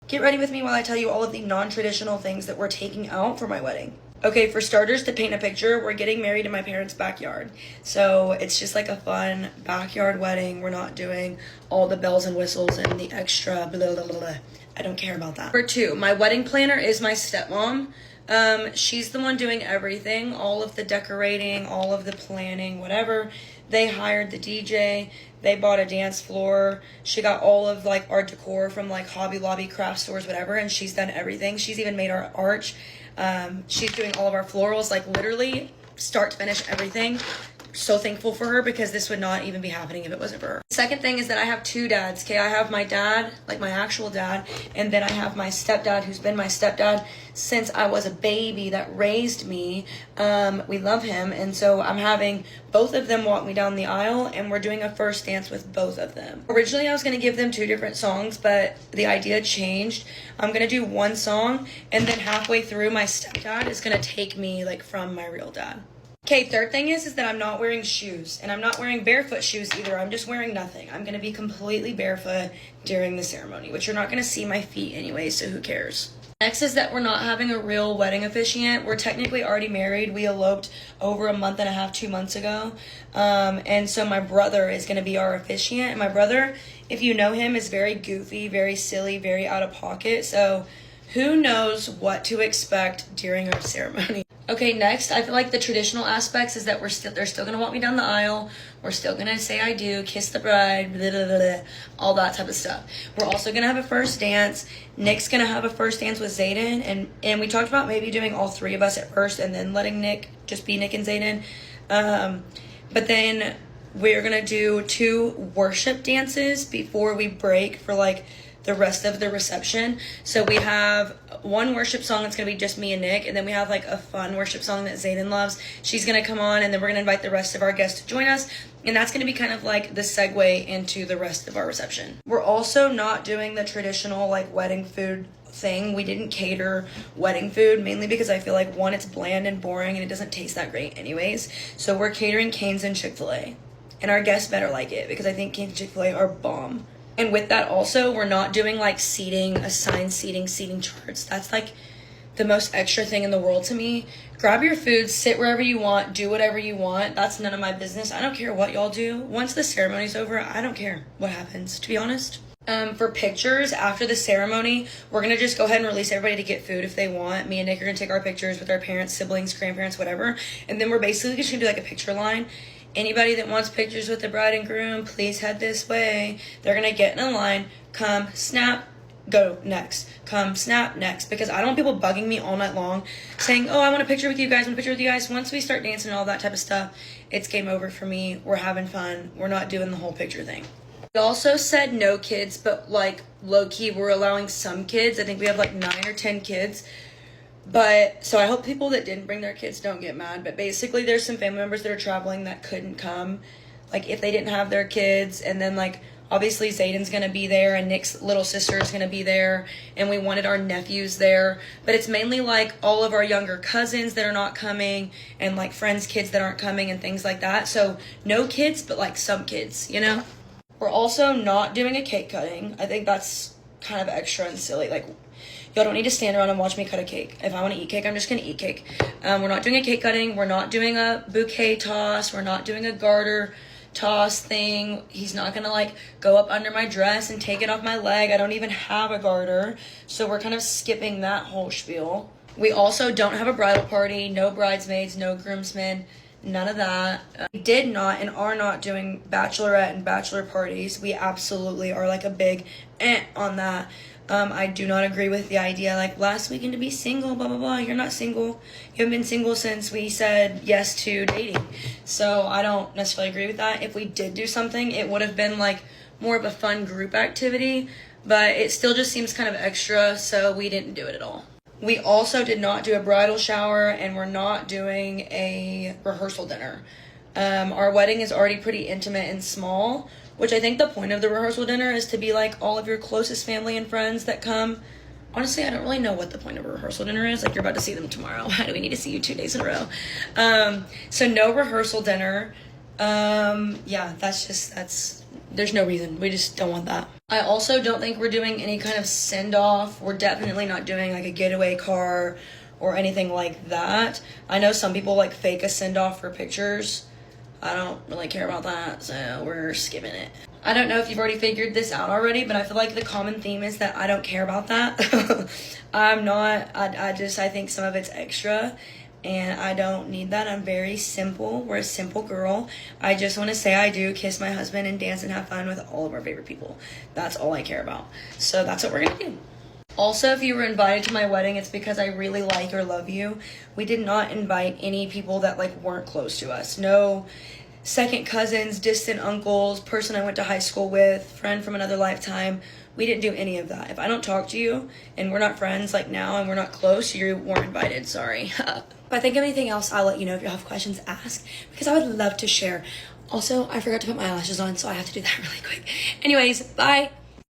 Get ready with me while I tell you all of the non-traditional things that we're taking out for my wedding. Okay, for starters, to paint a picture, we're getting married in my parents' backyard. So it's just like a fun backyard wedding. We're not doing all the bells and whistles and the extra blah, blah, blah, blah. I don't care about that. Number two, my wedding planner is my stepmom. She's the one doing everything, all of the decorating, all of the planning, whatever. They hired the DJ. They bought a dance floor. She got all of like our decor from like Hobby Lobby, craft stores, whatever. And she's done everything. She's even made our arch. She's doing all of our florals, like literally start to finish everything. So thankful for her because this would not even be happening if it wasn't for her. Second thing is that I have two dads. Okay, I have my dad, like my actual dad, and then I have my stepdad, who's been my stepdad since I was a baby, that raised me. We love him, and so I'm having both of them walk me down the aisle, and we're doing a first dance with both of them. Originally, I was going to give them two different songs, but the idea changed. I'm going to do one song, and then halfway through, my stepdad is going to take me like from my real dad. Okay, third thing is that I'm not wearing shoes, and I'm not wearing barefoot shoes either. I'm just wearing nothing. I'm going to be completely barefoot during the ceremony, which you're not going to see my feet anyway, so who cares? Next is that we're not having a real wedding officiant. We're technically already married. We eloped over a month and a half, 2 months ago. And so my brother is going to be our officiant. And my brother, if you know him, is very goofy, very silly, very out of pocket. So who knows what to expect during our ceremony. Okay, next, I feel like the traditional aspects is that they're still going to walk me down the aisle. We're still going to say I do, kiss the bride, blah, blah, blah, blah, all that type of stuff. We're also going to have a first dance. Nick's going to have a first dance with Zayden. And we talked about maybe doing all three of us at first and then letting Nick just be Nick and Zayden. But then we're going to do 2 worship dances before we break for like the rest of the reception. So we have one worship song that's gonna be just me and Nick, and then we have like a fun worship song that Zayden loves. She's gonna come on, and then we're gonna invite the rest of our guests to join us, and that's gonna be kind of like the segue into the rest of our reception. We're also not doing the traditional like wedding food thing. We didn't cater wedding food, mainly because I feel like, one, it's bland and boring and it doesn't taste that great anyways. So we're catering Cane's and Chick-fil-A, and our guests better like it because I think Cane's and Chick-fil-A are bomb. And with that also, we're not doing like seating, assigned seating charts. That's like the most extra thing in the world to me. Grab your food, sit wherever you want, do whatever you want. That's none of my business. I don't care what y'all do. Once the ceremony's over, I don't care what happens, to be honest. For pictures, after the ceremony, we're going to just go ahead and release everybody to get food if they want. Me and Nick are going to take our pictures with our parents, siblings, grandparents, whatever. And then we're basically just going to do like a picture line. Anybody that wants pictures with the bride and groom, please head this way. They're going to get in a line, come, snap, go, next. Come, snap, next. Because I don't want people bugging me all night long saying, oh, I want a picture with you guys, I want a picture with you guys. Once we start dancing and all that type of stuff, it's game over for me. We're having fun. We're not doing the whole picture thing. We also said no kids, but like low-key, we're allowing some kids. I think we have like 9 or 10 kids. But, so I hope people that didn't bring their kids don't get mad. But basically, there's some family members that are traveling that couldn't come. Like, if they didn't have their kids. And then, like, obviously, Zayden's going to be there. And Nick's little sister is going to be there. And we wanted our nephews there. But it's mainly, like, all of our younger cousins that are not coming. And, like, friends' kids that aren't coming and things like that. So, no kids, but, like, some kids, you know? We're also not doing a cake cutting. I think that's kind of extra and silly. Like, y'all don't need to stand around and watch me cut a cake. If I want to eat cake, I'm just going to eat cake. We're not doing a cake cutting. We're not doing a bouquet toss. We're not doing a garter toss thing. He's not going to, like, go up under my dress and take it off my leg. I don't even have a garter. So we're kind of skipping that whole spiel. We also don't have a bridal party. No bridesmaids, no groomsmen. None of that. We did not and are not doing bachelorette and bachelor parties. We absolutely are like a big on that. I do not agree with the idea, like, last weekend to be single, blah, blah, blah. You're not single. You haven't been single since we said yes to dating. So I don't necessarily agree with that. If we did do something, it would have been, like, more of a fun group activity. But it still just seems kind of extra, so we didn't do it at all. We also did not do a bridal shower, and we're not doing a rehearsal dinner. Our wedding is already pretty intimate and small, which I think the point of the rehearsal dinner is to be like all of your closest family and friends that come. Honestly, I don't really know what the point of a rehearsal dinner is. Like, you're about to see them tomorrow. Why do we need to see you 2 days in a row? So no rehearsal dinner. Yeah, that's there's no reason. We just don't want that. I also don't think we're doing any kind of send-off. We're definitely not doing like a getaway car or anything like that. I know some people like fake a send-off for pictures. I don't really care about that, so we're skipping it. I don't know if you've already figured this out already, but I feel like the common theme is that I don't care about that. I'm not. I think some of it's extra, and I don't need that. I'm very simple. We're a simple girl. I just want to say I do, kiss my husband, and dance and have fun with all of our favorite people. That's all I care about. So that's what we're going to do. Also, if you were invited to my wedding, it's because I really like or love you. We did not invite any people that like weren't close to us. No second cousins, distant uncles, person I went to high school with, friend from another lifetime. We didn't do any of that. If I don't talk to you and we're not friends like now and we're not close, you weren't invited. Sorry. If I think of anything else, I'll let you know. If you have questions, ask, because I would love to share. Also, I forgot to put my eyelashes on, so I have to do that really quick. Anyways, bye.